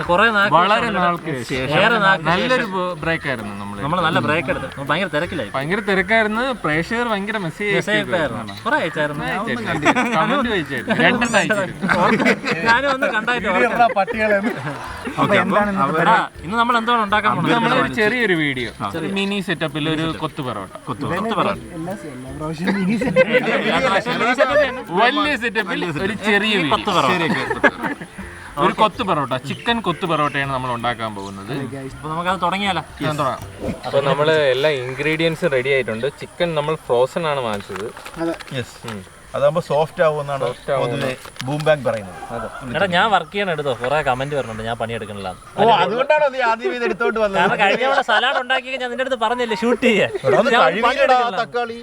വളരെ നാൾക്ക് നല്ലൊരു ബ്രേക്ക് ആയിരുന്നു. നമ്മൾ നല്ല ബ്രേക്ക് എടുത്തു. ഭയങ്കര തിരക്കായിരുന്നു. പ്രേക്ഷകർ ഭയങ്കര മെസ്സേജ് ഇന്ന് നമ്മൾ എന്താണ് ഉണ്ടാക്കാൻ പോകുന്നത്? ചെറിയൊരു വീഡിയോ, മിനി സെറ്റപ്പിൽ ഒരു കൊത്തു പൊറോട്ട, വലിയ സെറ്റപ്പിൽ ഒരു ചെറിയ ഒരു കൊത്തു പൊറോട്ട, ചിക്കൻ കൊത്തു പൊറോട്ടയാണ് നമ്മൾ ഉണ്ടാക്കാൻ പോകുന്നത്. നമുക്കത് തുടങ്ങിയാലോ? അപ്പൊ നമ്മള് എല്ലാ ഇൻഗ്രീഡിയൻസും റെഡി ആയിട്ടുണ്ട്. ചിക്കൻ നമ്മൾ ഫ്രോസൺ ആണ് വാങ്ങിച്ചത്. അതാകുമ്പോ സോഫ്റ്റ് ആവുമെന്നാണ് ബൂം ബാങ്ക് പറയുന്നത്. ഞാൻ വർക്ക് ചെയ്യണം എടുത്തോ, കുറെ കമന്റ് വരുന്നുണ്ട് ഞാൻ പണിയെടുക്കണില്ല. അതുകൊണ്ടാണോ നീ ആദ്യം ഇത് എടുത്തോണ്ട് വന്നത്? കാരണം കഴിഞ്ഞ തവണ സലാഡ് ഉണ്ടാക്കിയ ഞാൻ നിന്റെ അടുത്ത് പറഞ്ഞില്ലേ ഷൂട്ട് ചെയ്യാൻ. തക്കാളി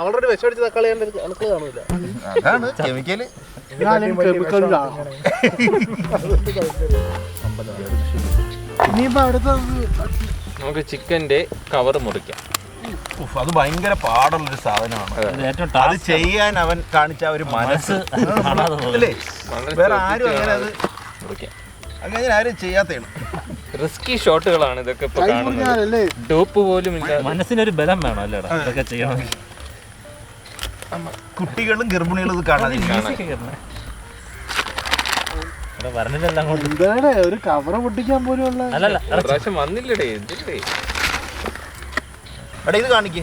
ഓൾറെഡി വിഷമടിച്ച തക്കാളി കാണൂല. അതാണ് കെമിക്കല്. നമുക്ക് ചിക്കന്റെ കവർ മുറിക്കാം. അത് ഭയങ്കര പാടുള്ളൊരു സാധനമാണ്. അത് ചെയ്യാൻ അവൻ കാണിച്ച ഒരു മനസ്സ് അല്ലേ? വേറെ ആരും അങ്ങനെ അത് അങ്ങനെ ആരും ചെയ്യാത്തതാണ്. റിസ്കി ഷോട്ടുകളാണ് ഇതൊക്കെ ഇപ്പൊ കാണുന്നത്. ഡോപ്പ് പോലും ഇല്ല. മനസ്സിനൊരു ബലം വേണം അല്ലേടാ ഇതൊക്കെ ചെയ്യണം. കുട്ടികളും ഗർഭിണികളും ഇത് കാണാതിരിക്കും. ഒരു കവറ പൊട്ടിക്കാൻ പോലും വന്നില്ലടേ. എടാ ഇത് കാണിക്കേ.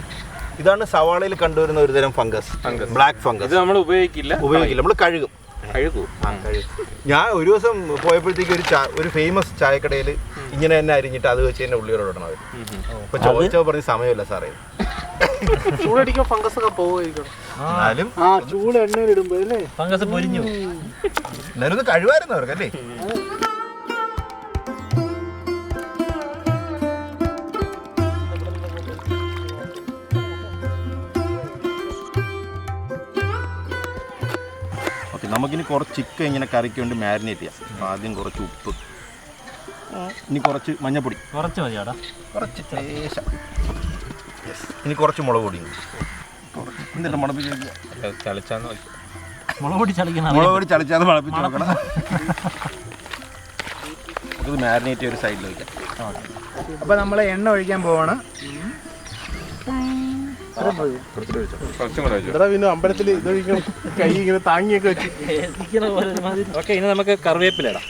ഇതാണ് സവാളയിൽ കണ്ടുവരുന്ന ഒരു തരം ഫംഗസ്, ബ്ലാക്ക് ഫംഗസ്. ഇത് നമ്മൾ ഉപയോഗിക്കില്ല. നമ്മൾ കഴുകും. ഞാൻ ഒരു ദിവസം പോയപ്പോഴത്തേക്ക് ഒരു ഫേമസ് ചായക്കടയിൽ ഇങ്ങനെ തന്നെ അരിഞ്ഞിട്ട് അത് വെച്ച് തന്നെ ഉള്ളിയോട് ഇടണം. അപ്പൊ ചോദിച്ചോ പറഞ്ഞ സമയമില്ല സാറേ. ചൂടടിക്കാൻ ഫംഗസ് ഒക്കെ പോവുമായിരിക്കും. എന്നാലും ചൂട് എണ്ണയിലിടുമ്പോ അല്ലേ ഫംഗസ് പൊരിഞ്ഞു. എന്നാലും ഒന്ന് കഴിവായിരുന്നു അവർക്കല്ലേ. നമുക്കിനി കുറച്ച് ചിക്കൻ ഇങ്ങനെ കറിക്ക് വേണ്ടി മാരിനേറ്റ് ചെയ്യാം. ആദ്യം കുറച്ച് ഉപ്പ്, ഇനി കുറച്ച് മഞ്ഞപ്പൊടി, കുറച്ച് മതിയാടാ, കുറച്ച് ലേശം. ഇനി കുറച്ച് മുളക് പൊടി. എന്നിട്ട് മുളപ്പിച്ച് മുളക് പൊടി ചളിച്ചാന്ന് മുളപ്പിച്ച് നോക്കണം. നമുക്കിത് മാരിനേറ്റ് ഒരു സൈഡിൽ വയ്ക്കാം. അപ്പോൾ നമ്മൾ എണ്ണ ഒഴിക്കാൻ പോവാണ്. പിന്നെ അമ്പലത്തിൽ ഇതൊഴിക്കണം, കൈ ഇങ്ങനെ താങ്ങിയൊക്കെ വെച്ച്. ഓക്കെ, ഇനി നമുക്ക് കറിവേപ്പില ഇടാം.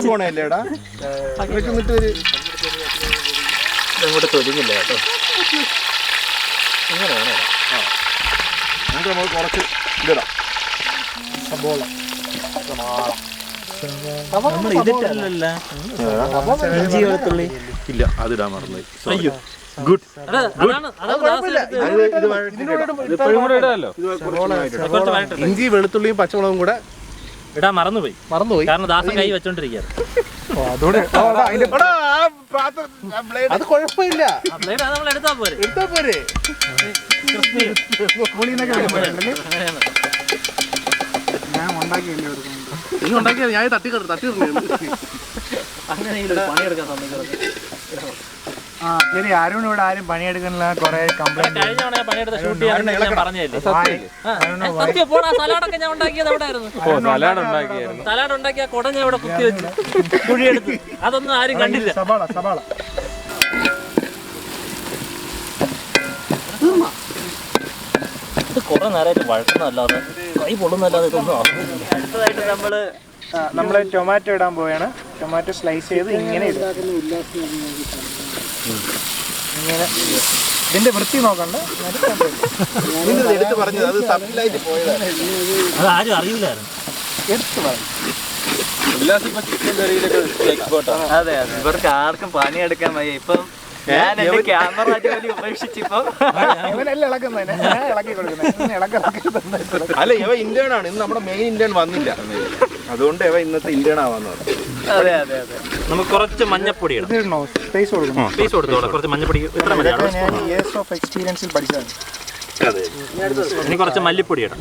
പോണേല്ലേടാ ഇങ്ങോട്ട് തൊലിഞ്ഞില്ല കേട്ടോ. ഇങ്ങനെ വേണം. എന്നിട്ട് നമുക്ക് കുറച്ച് ഇതിടാം. സബോള ഇഞ്ചി വെളുത്തുള്ളി ഇല്ല, അതിടാൻ മറന്നു. അയ്യോ, ഗുഡ്. ഇഞ്ചി വെളുത്തുള്ളിയും പച്ചമുളകും കൂടെ ഇടാൻ മറന്നുപോയി. കാരണം ദാസൻ കൈ വെച്ചോണ്ടിരിക്കുകയാണ്. അത് കുഴപ്പമില്ല, നമ്മൾ എടുത്താ പോരെ. ഞാൻ ഉണ്ടാക്കിയത് ഞാൻ തട്ടി പണിയെടുക്കാൻ സമ്മതിക്കുന്നത്. ശരി, ആരും ഇവിടെ ആരും പണിയെടുക്കുന്നില്ല. കുറെ കംപ്ലൈന്റ് കഴിഞ്ഞ തവണ പണിയെടുത്ത ഷൂട്ട് ചെയ്യാൻ ഞാൻ പറഞ്ഞില്ലേ. സലാഡൊക്കെ ഞാൻ ഉണ്ടാക്കിയത് അവിടെ ആയിരുന്നു. സലാഡ് ഉണ്ടാക്കിയ കുട ഞാൻ ഇവിടെ കുത്തി വെച്ച് കുഴിയെടുത്ത്. അതൊന്നും ആരും കണ്ടില്ല. സവാള ഇത് കുറെ നേരമായിട്ട് വഴക്കുന്നല്ലാതെ കൈ പൊള്ളുന്നല്ലാതെ ഇതൊന്നും. അടുത്തതായിട്ട് നമ്മള് ടൊമാറ്റോ ഇടാൻ പോവുകയാണ്. ടൊമാറ്റോ സ്ലൈസ് ചെയ്ത് ഇങ്ങനെ ഇടും. ഇങ്ങനെ ഇതിന്റെ വൃത്തി നോക്കണ്ട. അത് ആരും അറിയില്ലായിരുന്നു. അതെ അതെ, ഇവർക്ക് ആർക്കും പണിയെടുക്കാൻ വയ്യ. ഇപ്പം ഞാൻ എന്റെ ക്യാമറ ജോലി ഉപേക്ഷിച്ചിപ്പോ അല്ല, ഇവ ഇന്ത്യൻ ആണ്. ഇന്ന് നമ്മുടെ മെയിൻ ഇന്ത്യൻ വന്നില്ല, അതുകൊണ്ട് ഇവ ഇന്നത്തെ ഇന്ത്യൻ ആവാന്ന് പറഞ്ഞു. അതെ അതെ അതെ. നമുക്ക് കുറച്ച് മഞ്ഞപ്പൊടി ഇടാം. സ്പേസ് കൊടുക്കണം. സ്പേസ് കൊടുത്തോളാം. കുറച്ച് മഞ്ഞപ്പൊടി ഇത്ര മതിയാണ്. ഞാൻ ഇയേഴ്സ് ഓഫ് എക്സ്പീരിയൻസിൽ പഠിച്ചതാണ്. ഇനി കുറച്ച് മല്ലിപ്പൊടി ഇടാം.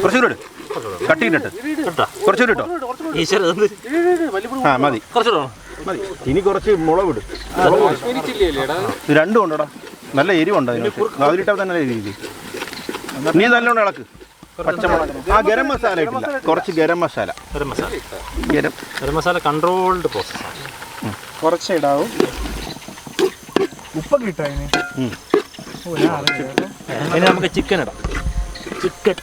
കുറച്ചുകൂടെ കട്ടിയിട്ടിട്ട് കുറച്ചുകൂടെ ഇട്ടോ. മതി, കുറച്ചുകൂടെ മതി. ഇനി കുറച്ച് മുളക് ഇടും. രണ്ടും ഉണ്ടോടാ. നല്ല എരിവുണ്ട് അതിന്. അതിലിട്ടാൽ തന്നെ നല്ല എരിവില്ലേ. നീ നല്ലോണം ഇളക്ക്. പച്ചമുളക്, ഗരം മസാല ഇട്ടില്ല, കുറച്ച് ഗരം മസാല. ഗരം മസാല കൺട്രോൾഡ് പ്രോസസ്സാണ്. കുറച്ച് ഇടാവും. ഉപ്പൊക്കെ ഇട്ടോ അതിന്? ഇനി നമുക്ക് ചിക്കൻ ഇടാം. ചിക്കൻ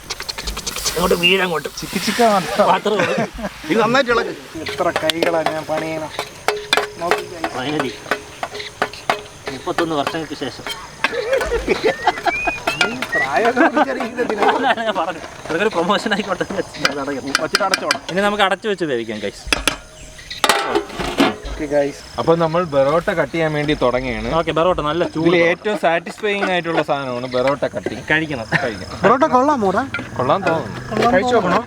അങ്ങോട്ട് വീഴങ്ങോട്ട് പാത്രം ഇത് നന്നായിട്ട് ഇളക്ക്. എത്ര കൈകളാണ് ഞാൻ പണിയണം. ഫൈനലി 31 വർഷങ്ങൾക്ക് ശേഷം അതൊരു പ്രൊമോഷൻ ആയിക്കോട്ടെ. ഇനി നമുക്ക് അടച്ചു വെച്ച് വേവിക്കാം ഗൈസ്. അപ്പൊ നമ്മൾ ബെറോട്ട കട്ട് ചെയ്യാൻ വേണ്ടി തുടങ്ങിയാണ്. ഓക്കെ, ബെറോട്ട നല്ല ഇതിൽ ഏറ്റവും സാറ്റിസ്ഫൈയിങ് ആയിട്ടുള്ള സാധനമാണ് ബെറോട്ട കട്ടിങ്. കഴിക്കണം. പൊറോട്ട കൊള്ളാൻ തോന്നുന്നു. കഴിച്ചു നോക്കണോ?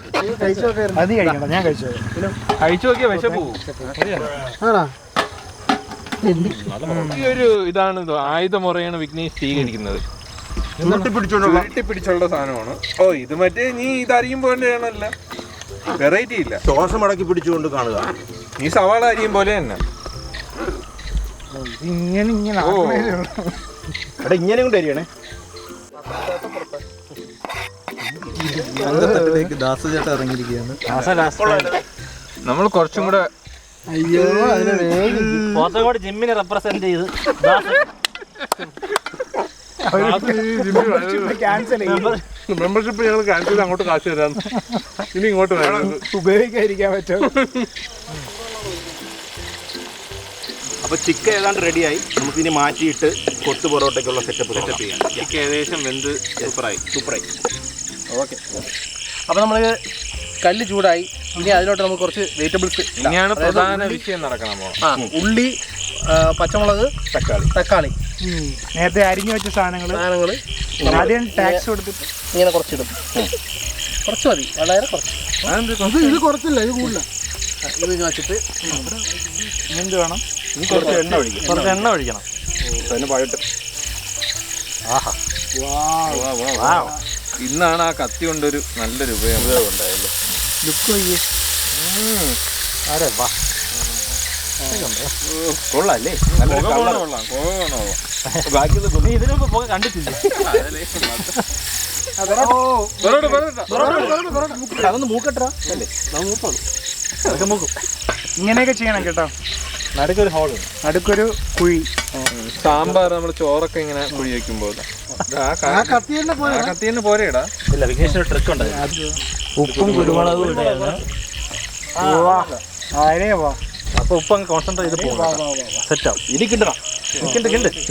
അത് കഴിക്കണം. ഞാൻ കഴിച്ചു നോക്കിയ വിശപ്പൂ. ഈ ഒരു ഇതാണ് ആയുധമുറയാണ് വിഘ്നേഷ് സ്വീകരിക്കുന്നത്. പിടിച്ചുള്ള സാധനമാണ്. ഓ, ഇത് മറ്റേ നീ ഇത് അരിയും പോലെയാണല്ല, വെറൈറ്റി ഇല്ല. ശ്വാസം അടക്കി പിടിച്ചുകൊണ്ട് കാണുക. നീ സവാള അരിയും പോലെ തന്നെ. ഇങ്ങനെ ഇങ്ങനെ കൊണ്ട് അരിയണേ. ദാസചേട്ട ഇറങ്ങിയിരിക്കുകയാണ്. നമ്മൾ കുറച്ചും കൂടെ പോത്തങ്കോട് ജിമ്മിനെ റെപ്രസെന്റ് ചെയ്ത് മെമ്പർഷിപ്പ് ഞങ്ങൾ ക്യാൻസൽ ചെയ്ത് അങ്ങോട്ട് കാശ് തരാം. ഇനി ഇങ്ങോട്ട് വേണം ഉപയോഗിക്കാതിരിക്കാൻ പറ്റും. അപ്പൊ ചിക്കൻ ഏതാണ്ട് റെഡിയായി. നമുക്കിനി മാറ്റിയിട്ട് കൊത്തു പൊറോട്ടയ്ക്കുള്ള സെറ്റപ്പ് ചെയ്യാം. ചിക്കൻ ഏകദേശം വെന്ത് സൂപ്പറായി. ഓക്കെ, അപ്പോൾ നമ്മൾ കല്ല് ചൂടായി. ഇനി അതിലോട്ട് നമുക്ക് കുറച്ച് വെജിറ്റബിൾസ്. ഇനിയാണ് പ്രധാന വിഷയം നടക്കണം. ഉള്ളി, പച്ചമുളക്, തക്കാളി നേരത്തെ അരിഞ്ഞു വെച്ച സാധനങ്ങൾ ആദ്യം ടാക്സ് കൊടുത്തിട്ട് ഇങ്ങനെ കുറച്ചിടും. കുറച്ച് മതി, വളരെ കുറച്ച്. ഇത് കുറച്ചില്ല, ഇത് കൂടുതല. ഇത് വെച്ചിട്ട് എന്ത് വേണം? കുറച്ച് എണ്ണ ഒഴിക്കണം. കുറച്ച് എണ്ണ ഒഴിക്കണം. ഇന്നാണ് ആ കത്തി കൊണ്ടൊരു നല്ലൊരു ഉപയോഗം ഉണ്ടായല്ലോ. ലുക്ക് കൊള്ളാല്ലേ? ഇതിനു മുമ്പ് പുക കണ്ടിട്ടില്ല. അതൊന്ന് മൂക്കട്ടാ അല്ലേ? മൂക്കാണ്, അതൊക്കെ മൂക്കും. ഇങ്ങനെയൊക്കെ ചെയ്യണം കേട്ടോ. നടുക്കൊരു ഹോള്, നടുക്കൊരു കുഴി. സാമ്പാർ നമ്മൾ ചോറൊക്കെ ഇങ്ങനെ കുഴി വെക്കുമ്പോൾ കത്തി തന്നെ പോരെടാ. ഇല്ല, വിഘ്നേഷിന് ട്രിക്ക് ഉണ്ട്. ഉപ്പും കുരുമുളകും ഇടയാണ്. അപ്പൊ ഉപ്പ് അങ്ങ് കോൺസെൻട്രേറ്റ് ചെയ്ത് പോകും. സെറ്റാവും. ഇനി കിട്ടണം.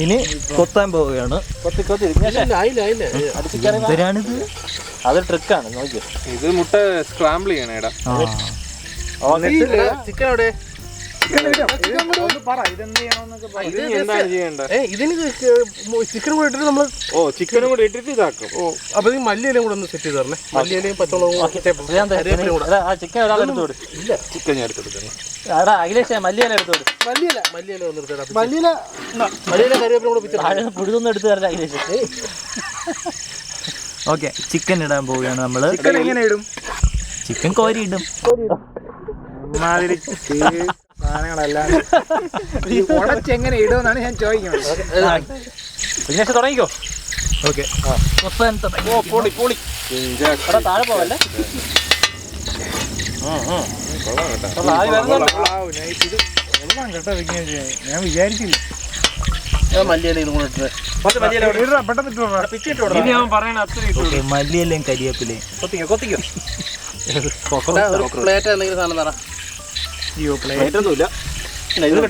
ഇനി കൊത്താൻ പോവുകയാണ്. അത് ട്രിക്കാണ്, നോക്കിയോ. ഇത് മുട്ട സ്ക്രാമ്പിൾ ചെയ്യണേടാ. ചിക്കൻ എവിടെ? എന്താണ് ചെയ്യേണ്ടത്? ഇതിന് ചിക്കനും കൂടെ ഇട്ടിട്ട് നമ്മൾ ചിക്കനും കൂടെ ഇട്ടിട്ട് ഇതാക്കും. അപ്പൊ ഈ മല്ലിയിലും കൂടെ ഒന്ന് സെറ്റ് ചെയ്ത് തരണേ. മല്ലിയിലും പച്ചമുളകും ചിക്കൻ ഒരാളെടുത്തോട്. ഇല്ല, ചിക്കൻ ഞാൻ എടുത്തെടുക്കണം. അഖിലേഷ് മല്ലിയില എടുത്തോട്. മല്ലിയില ഒന്ന് മല്ലിയില കറിവേപ്പിലും കൂടെ പിടിച്ചു പുഴുതൊന്നും എടുത്തു തരാം അഖിലേഷ്. ഓക്കെ, ചിക്കൻ ഇടാൻ പോവുകയാണ് നമ്മള്. ചിക്കൻ എങ്ങനെ ഇടും? ചിക്കൻ കോരി ഇടും. മാതിരി സാധനങ്ങളല്ലാതെ ഉടച്ചെങ്ങനെ ഇടുമെന്നാണ് ഞാൻ ചോദിക്കുന്നത്. വിഘ്നേഷ് തുടങ്ങിക്കോ. ഓക്കെ, താഴെ പോവല്ലേ. കേട്ടോ വിഘ്നേഷ്, ഞാൻ വിചാരിച്ചില്ല. മല്ലിയിലും കൂടെ ഇട്ട് മല്ലിയല്ലേം കരിവേപ്പിലയും പ്ലേറ്റ് എന്തെങ്കിലും സാധനം തരാം. ഒന്നുമില്ല.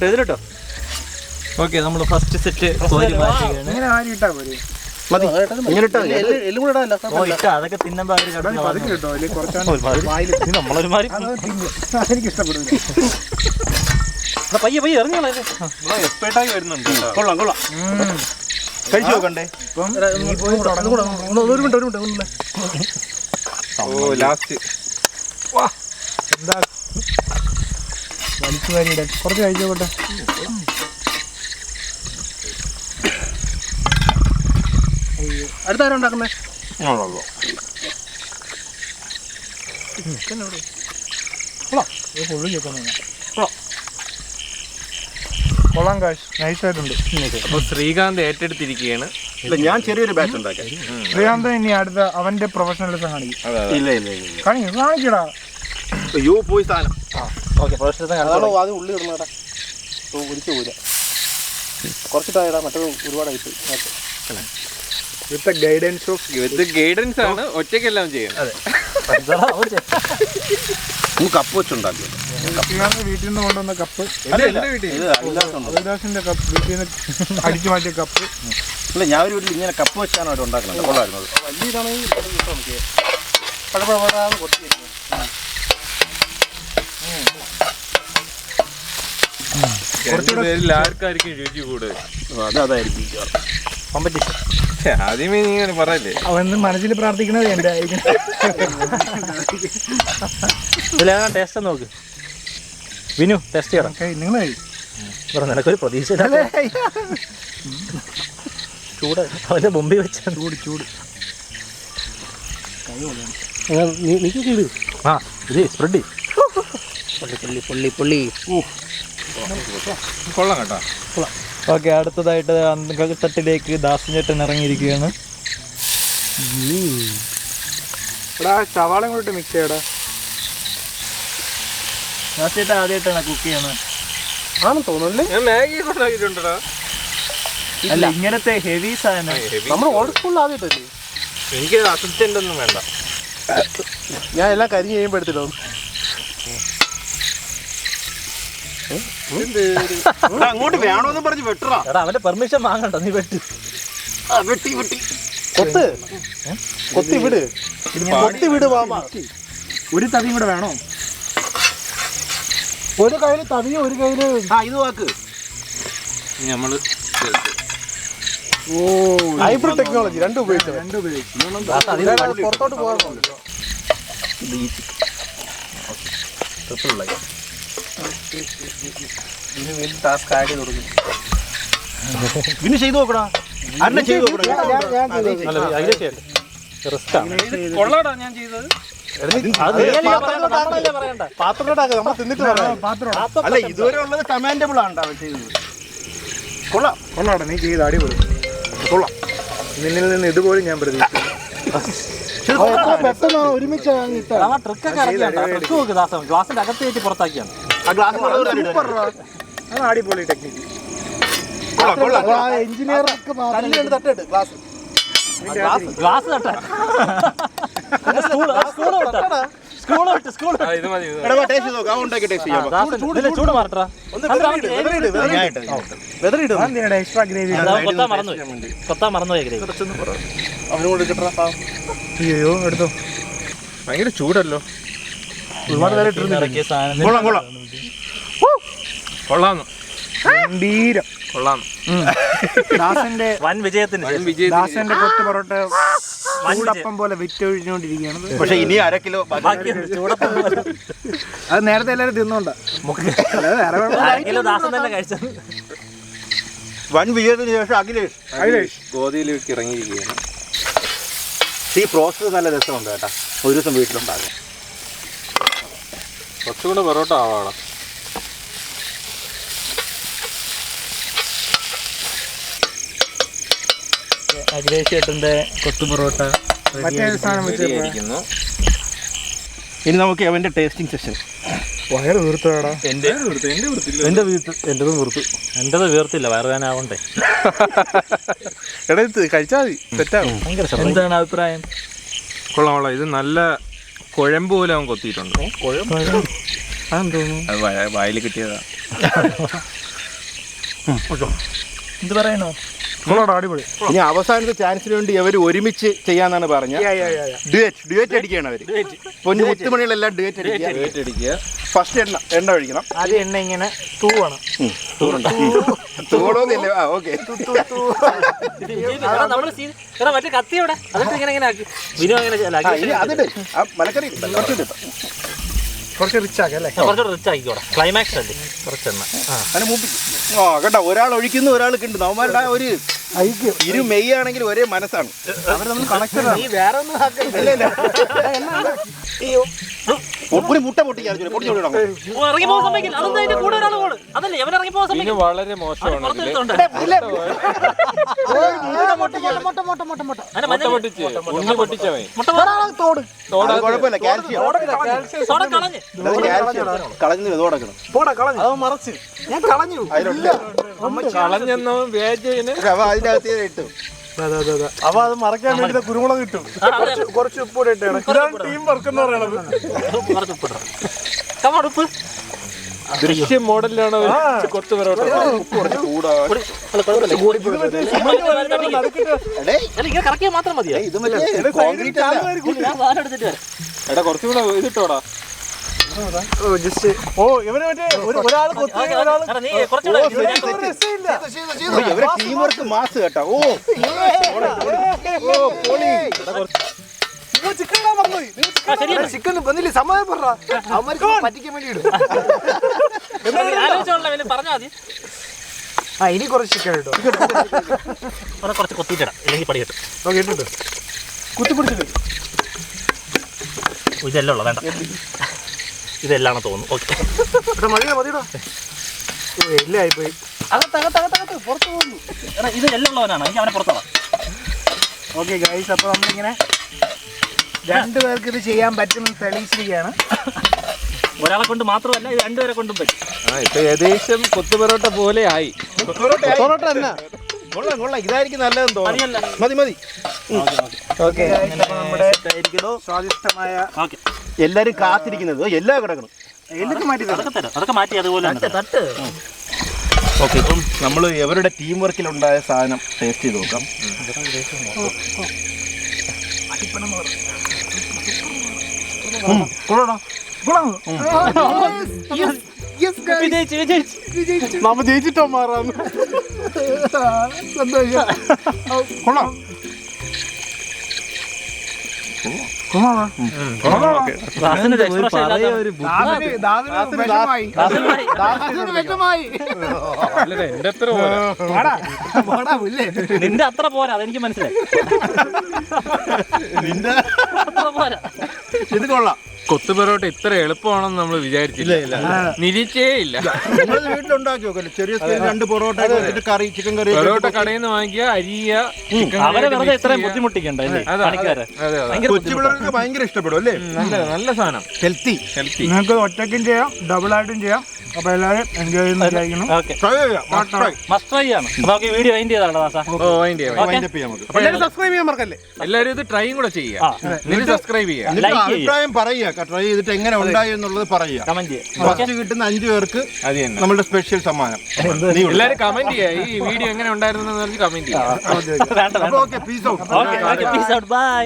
ഇതിലിട്ടോ. ഓക്കെ, നമ്മൾ ഫസ്റ്റ് സെറ്റ് കോരി മാറ്റുകയാണ്. ഇങ്ങനെ ആരി ഇട്ടാ പോരെ? മതി, ഇങ്ങനെ ഇട്ടാ എല്ലും കൂടെ ഇടാല്ല. അതൊക്കെ തിന്നുമ്പോ അവര് കിട്ടോ അല്ലെങ്കിൽ കുറച്ചാണ് നമ്മളൊരുമാതിരി എനിക്ക് ഇഷ്ടപ്പെടുന്നു. പയ്യെ എറിഞ്ഞോളെ. എക്സ്പേർട്ടായി വരുന്നുണ്ട്. കൊള്ളാം. കഴിച്ചു നോക്കണ്ടേ? ഒരു മിനിറ്റ്. ലാസ്റ്റ് എന്താ വലിച്ചു വാരിയിടാൻ കുറച്ച് കഴിച്ചു നോക്കട്ടെ. അടുത്താരും ഉണ്ടാക്കുന്നേ? ഫുള്ള് ചോദിക്കുന്നു. കൊള്ളാം കാശ് നൈസായിട്ടുണ്ട്. അപ്പൊ ശ്രീകാന്ത് ഏറ്റെടുത്തിരിക്കുകയാണ്. ഇല്ല, ഞാൻ ചെറിയൊരു ബാച്ച് ഉണ്ടാക്കാം. ശ്രീകാന്ത് ഇനി അടുത്ത അവന്റെ പ്രൊഫഷണലിസം കാണിക്കും. ഇല്ല കാണിക്കടാ. അയ്യോ പോയി സാധനം. ഓക്കെ അതാണോ ആദ്യം ഉള്ളി ഇടുന്നേട്ടാ. ഒരിച്ചു പോയില്ല, കുറച്ചിട്ടാ മറ്റത് ഒരുപാടായി പോയി. വിത്ത് ഗൈഡൻസ് ഓഫ് ഇത് ഗൈഡൻസ് ആണ്, ഒറ്റയ്ക്കെല്ലാം ചെയ്യണം. കപ്പ് വെച്ചുണ്ടാക്കി. ശ്രീകാന്ത് വീട്ടിൽ നിന്ന് കൊണ്ടുവന്ന കപ്പ്, അഭിലാഷിന്റെ കപ്പ്, വീട്ടിൽ നിന്ന് അടിച്ചു മാറ്റിയ കപ്പ്. ഇല്ല, ഞാൻ ഒരു വീട്ടിൽ ഇങ്ങനെ കപ്പ് വെച്ചാണ് അവർ ഉണ്ടാക്കുന്നത്. കൊള്ളായിരുന്നത്. വലിയ ഇതാണെങ്കിൽ പഴപ്പഴാന്ന് കൊടുത്തിരിക്കുന്നത്. ആർക്കായിരിക്കും രുചി കൂടുതൽ? അതായിരിക്കും കോമ്പറ്റീഷൻ. ആദ്യമേ നീ ഇങ്ങനെ പറയല്ലേ. അവൻ മനസ്സിൽ പ്രാർത്ഥിക്കുന്നത് എന്റെ ആയിരിക്കും. ടേസ്റ്റ് നോക്ക് വിനു, ടെസ്റ്റ് ചെയ്യണം. നിങ്ങൾ നിനക്കൊരു പ്രതീക്ഷ ചൂട് അവന്റെ മുമ്പിൽ വെച്ച ചൂട് ആ ഇത് സ്പ്രെഡ് പൊള്ളി. കൊള്ളാം കേട്ടോ. ഓക്കെ, അടുത്തതായിട്ട് തട്ടിലേക്ക് ദാസഞ്ചേട്ടൻ ഇറങ്ങിയിരിക്കുകയാണ്. സവാള കൂടെ മിക്സ് ചെയ്യടാ. ദാസേട്ടൻ ആദ്യമായിട്ടാണ് കുക്ക് ചെയ്യുന്നത്. ആണെന്ന് തോന്നുന്നല്ലേ? ഞാൻ മാഗി ഉണ്ടാക്കിയിട്ടുണ്ടോ? അല്ല, ഇങ്ങനത്തെ ഹെവി സാധനം നമ്മൾ ഓൾഡ് സ്കൂളിൽ ആദ്യമായിട്ടല്ലേ? എനിക്ക് അസിസ്റ്റന്റ് ഒന്നും വേണ്ട. ഞാൻ എല്ലാം കരിഞ്ഞ് കഴിയുമ്പോൾ എടുത്തില്ലോ. അങ്ങോട്ട് വേണോന്ന് പറഞ്ഞ് വെട്ടറാ. എടാ അവന്റെ പെർമിഷൻ വാങ്ങണ്ട, നീ വെട്ടി കൊത്തി വിട് മാമ. ഒരു തവിയും കൂടെ വേണോ? ഒരു കയ്യില് തവിയും ഒരു കയ്യില് ഇത് വാക്ക്. നമ്മള് ഹൈബ്രിഡ് ടെക്നോളജി രണ്ടും ഉപയോഗിച്ചു. പുറത്തോട്ട് പോകാൻ ടാസ്ക് ആഡ് ചെയ്ത് കൊടുക്കും. പിന്നെ ചെയ്തു നോക്കടാ. അന്നെ ചെയ്തു നോക്കടാ. കൊള്ളാടാ ഞാൻ ചെയ്തത്. പാത്രത്തിലോട്ടാക്കുക, നമ്മൾ തിന്നിട്ട് പറയാം. അല്ല, ഇതുവരെ ഉള്ളത് കമാൻഡബിൾ ആണ് അവൻ ചെയ്തത്. കൊള്ളാടാ, നീ ചെയ്ത് അടിപൊളി. കൊള്ളാം. നിന്നിൽ നിന്ന് ഇതുപോലും ഞാൻ പ്രതീക്ഷിച്ചു. പെട്ടെന്ന് ഒരുമിച്ച് ഗ്ലാസിന്റെ അകത്ത് കയറ്റി പുറത്താക്കിയാണ്. അടിപൊളി ടെക്നിക്ക്. എഞ്ചിനീയർക്ക് തട്ടിട്ട് ഗ്ലാസ് തട്ടാൻ ഇത് മതി. ടേസ്റ്റ് നോക്കാം. അവൻ ഉണ്ടാക്കി ടേസ്റ്റ് ചെയ്യാം. ചൂട് മാറട്ടാ. എക്സ്ട്രാ ഗ്രേവി കൊത്താൻ മറന്നുപോയി ഗ്രേവി. അവനോട് കിട്ടണ. അയ്യോ എടുത്തോ. ഭയങ്കര ചൂടല്ലോ. ഒരുപാട് നേരം ഇറക്കിയ സാധനം കൊള്ളാന്ന്. ഗംഭീരം. കൊള്ളാന്ന്. ദാസന്റെ വൻ വിജയത്തിന് ദാസന്റെ കൊത്തു പൊറോട്ട ചൂടപ്പം പോലെ വിറ്റൊഴിഞ്ഞുകൊണ്ടിരിക്കുകയാണ്. പക്ഷെ ഇനി 1/2 കിലോ അത് നേരത്തെ എല്ലാവരും തിന്നോണ്ടാ. ദാസൻ തന്നെ കഴിച്ചത്. വൻ വിജയത്തിന് ശേഷം അഖിലേഷ് ഗോതിയിലേക്ക് ഇറങ്ങിയിരിക്കുകയാണ്. ഈ പ്രോസസ് നല്ല രസമുണ്ട് കേട്ടാ. ഒരു ദിവസം വീട്ടിലുണ്ടാകും. കുറച്ചുകൂടെ പൊറോട്ട ആവാടാ. അഖിലേഷ് ചേട്ടന്റെ കൊത്തു പൊറോട്ട മറ്റേ സാധനം ഇരിക്കുന്നു. ഇനി നമുക്ക് അവന്റെ ടേസ്റ്റിംഗ് സെഷൻ. വയറ് വീർത്തോടാ. എന്റേത് വീർത്തില്ല, വയറുവേനാവണ്ടേ. കഴിച്ചാൽ മതി, തെറ്റാകും. എന്താണ് അഭിപ്രായം? കൊള്ളാം. ഇത് നല്ല കുഴമ്പ് പോലെ അവൻ കൊത്തിയിട്ടുണ്ട്. അത് വായിൽ കിട്ടിയതാ. എന്ത് പറയണോ? അടിപൊളി. ഇനി അവസാനത്തെ ചാൻസിന് വേണ്ടി അവർ ഒരുമിച്ച് ചെയ്യാന്നാണ് പറഞ്ഞത്. ഡ്യുവറ്റ് അടിക്കുകയാണ് അവര്. പൊന്നു മുത്തുമണികളെല്ലാം ഡ്യുവറ്റ് അടിക്കുക. ഫസ്റ്റ് എണ്ണ ഒഴിക്കണം. അത് എണ്ണ ഇങ്ങനെ തൂവണം. തൂടോന്നില്ല. ഓക്കെ. മറ്റേ കത്തി എവിടെ? അതിട്ട് ഇങ്ങനെ ആക്കി. വിനു അങ്ങനെ അതിട്ട് ആ മലക്കറി കുറച്ചിട്ട് കുറച്ച് റിച്ച് ആക്കാം അല്ലേ? കുറച്ചുകൂടെ റിച്ച് ആക്കിക്കോടാ, ക്ലൈമാക്സ് അല്ലേ കുറച്ചെണ്ണ. അങ്ങനെ മൂപ്പിക്കും. ആ കേട്ടോ, ഒരാൾ ഒഴിക്കുന്നു ഒരാൾക്ക് ഉണ്ട്. അവന്മാരുടെ ഒരു ഐക്യം ഇരു മെയ് ആണെങ്കിൽ ഒരേ മനസ്സാണ്. അവർ നമ്മൾ കണക്റ്റഡ് ആണ്. വേറെ ഒന്നും ഒരു മുട്ട പൊട്ടിക്കാൻ പൊട്ടിച്ചു വിടണം. ഇറങ്ങി പോകാൻ സമ്മതിക്കില്ല. അതെന്താ അതിന്റെ കൂടെ ഒരാൾ പോണ്? അതല്ലേ അവൻ ഇറങ്ങി പോകാൻ സമ്മതിക്കില്ല. വളരെ മോശമാണ് പുറത്തെടുത്തോണ്ട് ഉണ്ണി പൊട്ടിച്ചവൻ അത് കുഴപ്പമില്ല, കാൽസ്യം സോഡ കളഞ്ഞ് കളഞ്ഞു തോടക്കണം. പോടാ കളഞ്ഞു. അത് മറച്ച് ഞാൻ കളഞ്ഞു. കളഞ്ഞെന്നവൻ വ്യാജന് അവ അതിന്റെ അകത്ത് ഇട്ടു. അപ്പൊ അത് മറക്കാൻ വേണ്ടി കുരുമുളക് കിട്ടും. കുറച്ച് ഉപ്പ് കൂടെ ഇട്ടാണ്. ഇതാണ് ടീം വർക്ക് എന്ന് പറയണത്. ഉപ്പ് ദൃശ്യം മോഡലിലാണ് കൊത്തു പൊറോട്ട. ഇങ്ങനെ കറക്കിയാൽ മാത്രം മതിയോ? ഇത് മറ്റേ കോൺക്രീറ്റ് അല്ല. ഞാൻ സാധനം എടുത്തിട്ട് വരാം. എടാ കുറച്ചുകൂടെ ഇതിട്ടോടാ. ജസ്റ്റ് ഇവന് മറ്റേ ഒരാൾ എടാ, നീ കുറച്ചുകൂടെ ഇവരെ ടീം വർക്ക് മാസ് കേട്ടോ. ചിക്കൻ വന്നില്ലേ സമ്മതം പറഞ്ഞാ അവന്മാർക്ക് പറ്റിക്കാൻ വേണ്ടി ഇടും. ആലോചിച്ചോളാം, പിന്നെ പറഞ്ഞാൽ മതി. ഇനി കുറച്ച് ചിക്കൻ കേട്ടോ. കുറച്ച് കൊത്തിയിട്ടിടാം, ഇല്ലെങ്കിൽ പടി കിട്ടും. കേട്ടിട്ട് കുത്തിപ്പിടിച്ചിട്ട് ഇതെല്ലാം ഉള്ള വേണ്ട, ഇതെല്ലാം തോന്നുന്നു. ഓക്കെ മതിയോ മതിയോ എല്ലാം ആയിപ്പോയി. അകത്ത് പുറത്ത് പോകുന്നു. എടാ, ഇത് എല്ലാം ഉള്ളവനാണ്, എനിക്ക് അവനെ പുറത്തോളാം. ഓക്കെ ഗൈസ്, അപ്പോൾ നമ്മളിങ്ങനെ രണ്ടുപേർക്ക് ഇത് ചെയ്യാൻ പറ്റുമെന്ന് തെളിയിച്ചിരിക്കുകയാണ്. ഒരാളെ കൊണ്ട് മാത്രമല്ല, ഇത് രണ്ടുപേരെ കൊണ്ടും പറ്റും. ഇപ്പൊ ഏകദേശം കൊത്തു പൊറോട്ട പോലെ ആയി. പൊറോട്ട തന്നെ കൊള്ളാം. ഇതായിരിക്കും നല്ലതെന്ന് തോന്നുന്നു. മതി മതി. ഓക്കെ, നമ്മുടെ സ്വാദിഷ്ടമായ എല്ലാരും കാത്തിരിക്കുന്നത് എല്ലാം കിടക്കണം. എല്ലൊക്കെ മാറ്റി അതൊക്കെ മാറ്റി അതുപോലെ തട്ട്. ഓക്കെ, ഇപ്പം നമ്മൾ എവരുടെ ടീം വർക്കിലുണ്ടായ സാധനം ടേസ്റ്റ് ചെയ്ത് നോക്കാം. നമ്മ ജയിച്ചിട്ടോ മാറാന്ന്. കൊള്ളാം. നിന്റെ അത്ര പോരാ, അതെനിക്ക് മനസ്സിലായി. ഇത് കൊള്ളാം. കൊത്തു പൊറോട്ട ഇത്ര എളുപ്പമാണെന്ന് നമ്മൾ വിചാരിച്ചില്ല, നിരീക്ഷേ ഇല്ല. നിങ്ങൾ വീട്ടിലുണ്ടാക്കി നോക്കല്ലേ, ചെറിയ സ്കെയിൽ 2 പൊറോട്ട കറി, ചിക്കൻ കറി. പൊറോട്ട കടയിൽ നിന്ന് വാങ്ങിക്കുക, അരിയ, അവരെ വെറുതെ ഇത്രയും ബുദ്ധിമുട്ടിക്കണ്ട. കൊച്ചു പിള്ളേർക്ക് ഭയങ്കര ഇഷ്ടപ്പെടും അല്ലേ? നല്ല സാധനം, ഹെൽത്തി. നിങ്ങൾക്ക് ഒറ്റയ്ക്കും ചെയ്യാം, ഡബിൾ ആയിട്ടും ചെയ്യാം. അപ്പൊ എല്ലാവരും എൻജോയ് ചെയ്യുന്ന വിചാരിക്കണം. മസ്റ്റ് ട്രൈ ആണ്. നമുക്ക് ഈ വീഡിയോ വൈൻഡ് ചെയ്താണോ? സബ്സ്ക്രൈബ് ചെയ്യാൻ മറക്കല്ലേ. എല്ലാവരും ഇത് ട്രൈയും കൂടെ ചെയ്യുക, സബ്സ്ക്രൈബ് ചെയ്യുക, അഭിപ്രായം പറയുക, ട്രൈ ചെയ്തിട്ട് എങ്ങനെ ഉണ്ടായി എന്നുള്ളത് പറയുക. കമന്റ് ഫസ്റ്റ് കിട്ടുന്ന 5 പേർക്ക് നമ്മുടെ സ്പെഷ്യൽ സമ്മാനം. എല്ലാവരും കമന്റ് ചെയ്യുക, ഈ വീഡിയോ എങ്ങനെ ഉണ്ടായിരുന്നു കമന്റ് ചെയ്യുക. Okay, peace out. ബൈ.